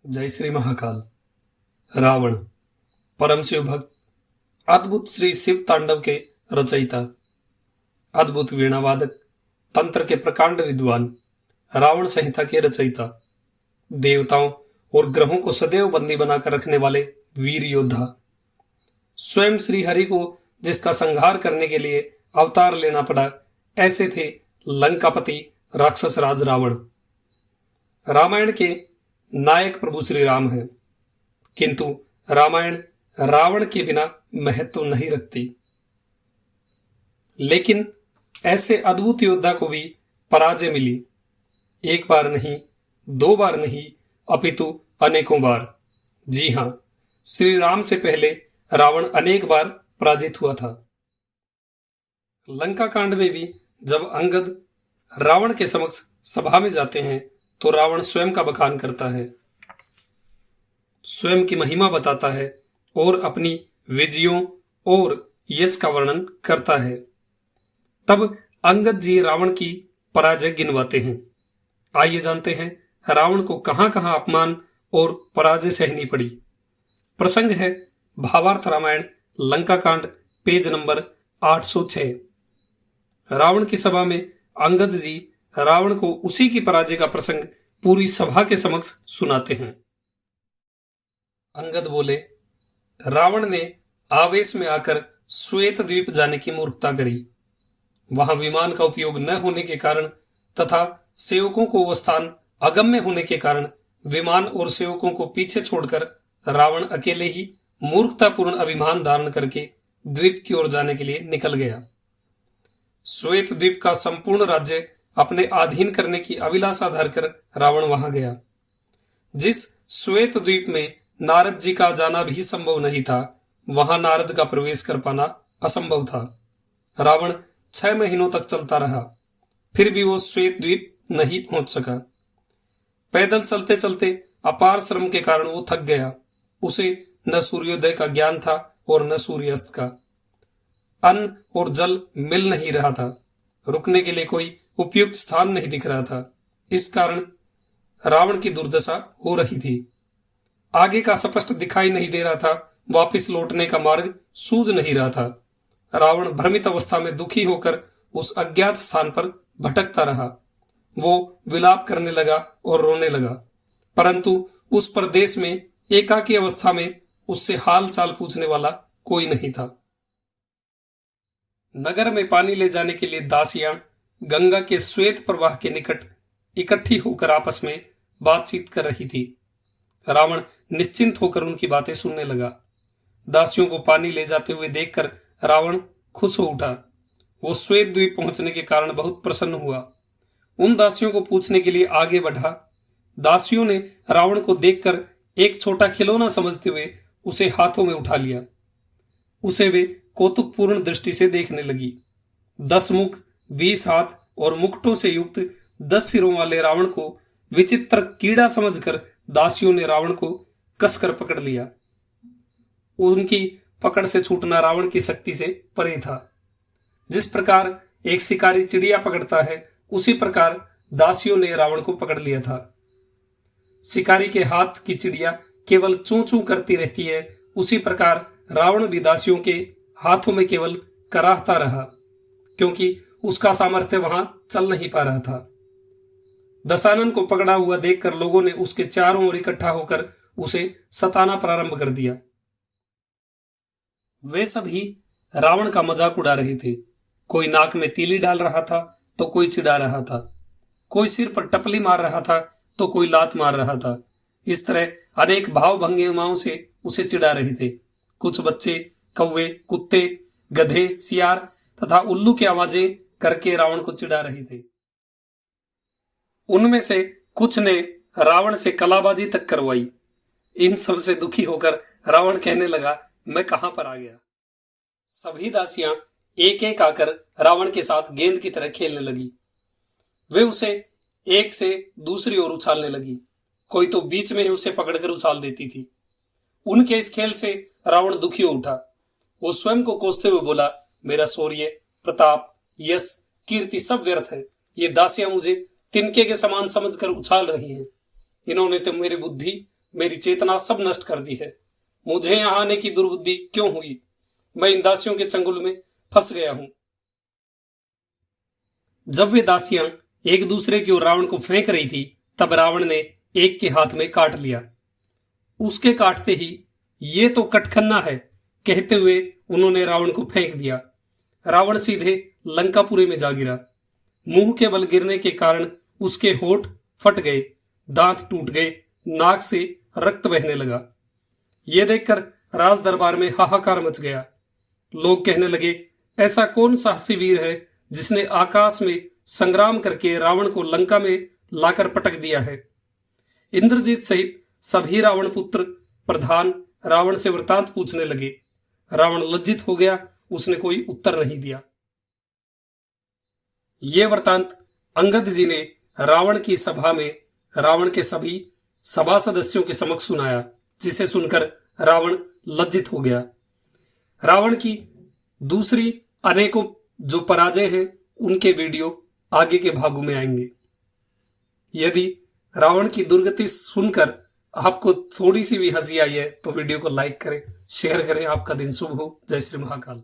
जय श्री महाकाल। रावण परम शिव भक्त, अद्भुत श्री शिव तांडव के रचयिता, अद्भुत वीणावादक, तंत्र के प्रकांड विद्वान, रावण संहिता के रचयिता, देवताओं और ग्रहों को सदैव बंदी बनाकर रखने वाले वीर योद्धा, स्वयं श्री हरि को जिसका संहार करने के लिए अवतार लेना पड़ा, ऐसे थे लंकापति राक्षस राज रावण। रामायण के नायक प्रभु श्री राम हैं, किंतु रामायण रावण के बिना महत्व नहीं रखती। लेकिन ऐसे अद्भुत योद्धा को भी पराजय मिली, एक बार नहीं, दो बार नहीं, अपितु अनेकों बार। जी हां, श्री राम से पहले रावण अनेक बार पराजित हुआ था। लंका कांड में भी जब अंगद रावण के समक्ष सभा में जाते हैं तो रावण स्वयं का बखान करता है, स्वयं की महिमा बताता है और अपनी विजयों और यश का वर्णन करता है। तब अंगद जी रावण की पराजय गिनवाते हैं। आइए जानते हैं रावण को कहां कहां अपमान और पराजय सहनी पड़ी। प्रसंग है भावार्थ रामायण लंका कांड, पेज नंबर 806। रावण की सभा में अंगद जी रावण को उसी की पराजय का प्रसंग पूरी सभा के समक्ष सुनाते हैं। अंगद बोले, रावण ने आवेश में आकर श्वेत द्वीप जाने की मूर्खता करी। वहां विमान का उपयोग न होने के कारण तथा सेवकों को वो स्थान अगम्य होने के कारण विमान और सेवकों को पीछे छोड़कर रावण अकेले ही मूर्खतापूर्ण अभिमान धारण करके द्वीप की ओर जाने के लिए निकल गया। श्वेत द्वीप का संपूर्ण राज्य अपने अधीन करने की अभिलाषा धरकर रावण वहां गया। जिस श्वेत द्वीप में नारद जी का जाना भी संभव नहीं था, वहां नारद का प्रवेश कर पाना असंभव था। रावण 6 महीनों तक चलता रहा, फिर भी वो श्वेत द्वीप नहीं पहुंच सका। पैदल चलते चलते अपार श्रम के कारण वो थक गया। उसे न सूर्योदय का ज्ञान था और न सूर्यास्त का। अन्न और जल मिल नहीं रहा था, रुकने के लिए कोई उपयुक्त स्थान नहीं दिख रहा था। इस कारण रावण की दुर्दशा हो रही थी। आगे का स्पष्ट दिखाई नहीं दे रहा था, वापिस लौटने का मार्ग सूझ नहीं रहा था। रावण भ्रमित अवस्था में दुखी होकर उस अज्ञात स्थान पर भटकता रहा। वो विलाप करने लगा और रोने लगा, परंतु उस प्रदेश में एकाकी अवस्था में उससे हाल चाल पूछने वाला कोई नहीं था। नगर में पानी ले जाने के लिए दासियां गंगा के श्वेत प्रवाह के निकट इकट्ठी होकर आपस में बातचीत कर रही थी। रावण निश्चिंत होकर उनकी बातें सुनने लगा। दासियों को पानी ले जाते हुए देखकर रावण खुश हो उठा। वो श्वेत द्वीप पहुंचने के कारण बहुत प्रसन्न हुआ। उन दासियों को पूछने के लिए आगे बढ़ा। दासियों ने रावण को देखकर एक छोटा खिलौना समझते हुए उसे हाथों में उठा लिया। उसे वे कौतुकपूर्ण दृष्टि से देखने लगी। 10 मुख, 20 हाथ और मुकुटों से युक्त 10 सिरों वाले रावण को विचित्र कीड़ा समझकर दासियों ने रावण को कसकर पकड़ लिया। उनकी पकड़ से छूटना रावण की शक्ति से परे था। जिस प्रकार एक शिकारी चिड़िया पकड़ता है, उसी प्रकार दासियों ने रावण को पकड़ लिया था। शिकारी के हाथ की चिड़िया केवल चूं चूं करती रहती है, उसी प्रकार रावण भी दासियों के हाथों में केवल कराहता रहा, क्योंकि उसका सामर्थ्य वहां चल नहीं पा रहा था। दशानन को पकड़ा हुआ देखकर लोगों ने उसके चारों ओर इकट्ठा होकर उसे सताना प्रारंभ कर दिया। वे सभी रावण का मजाक उड़ा रहे थे। कोई नाक में तीली डाल रहा था तो कोई चिढ़ा रहा था, कोई सिर पर टपली मार रहा था तो कोई लात मार रहा था। इस तरह अनेक भाव भंगिमाओं से उसे चिढ़ा रहे थे। कुछ बच्चे कौवे, कुत्ते, गधे, सियार तथा उल्लू की आवाजें करके रावण को चिढ़ा रहे थे। उनमें से कुछ ने रावण से कलाबाजी तक करवाई। इन सब से दुखी होकर रावण कहने लगा, मैं कहां पर आ गया। सभी दासियां एक एक आकर रावण के साथ गेंद की तरह खेलने लगी। वे उसे एक से दूसरी ओर उछालने लगी। कोई तो बीच में ही उसे पकड़कर उछाल देती थी। उनके इस खेल से रावण दुखी हो उठा। वो स्वयं को कोसते हुए बोला, मेरा शौर्य, प्रताप, यश, कीर्ति सब व्यर्थ है। ये दासियां मुझे तिनके के समान समझकर उछाल रही हैं। इन्होंने तो मेरी बुद्धि मेरी चेतना सब नष्ट कर दी है। मुझे यहां आने की दुर्बुद्धि क्यों हुई? मैं इन दासियों के चंगुल में फंस गया हूं। जब वे दासियां एक दूसरे की ओर रावण को फेंक रही थी, तब रावण ने एक के हाथ में काट लिया। उसके काटते ही ये तो कटखन्ना है कहते हुए उन्होंने रावण को फेंक दिया। रावण सीधे लंकापुरी में जा गिरा। मुंह के बल गिरने के कारण उसके होठ फट गए, दांत टूट गए, नाक से रक्त बहने लगा। यह देखकर राज दरबार में हाहाकार मच गया। लोग कहने लगे, ऐसा कौन साहसी वीर है जिसने आकाश में संग्राम करके रावण को लंका में लाकर पटक दिया है। इंद्रजीत सहित सभी रावण पुत्र प्रधान रावण से वृतांत पूछने लगे। रावण लज्जित हो गया, उसने कोई उत्तर नहीं दिया। यह वृतांत अंगद जी ने रावण की सभा में रावण के सभी सभा सदस्यों के समक्ष सुनाया, जिसे सुनकर रावण लज्जित हो गया। रावण की दूसरी अनेकों जो पराजय हैं उनके वीडियो आगे के भागों में आएंगे। यदि रावण की दुर्गति सुनकर आपको थोड़ी सी भी हंसी आई है तो वीडियो को लाइक करें, शेयर करें। आपका दिन शुभ हो। जय श्री महाकाल।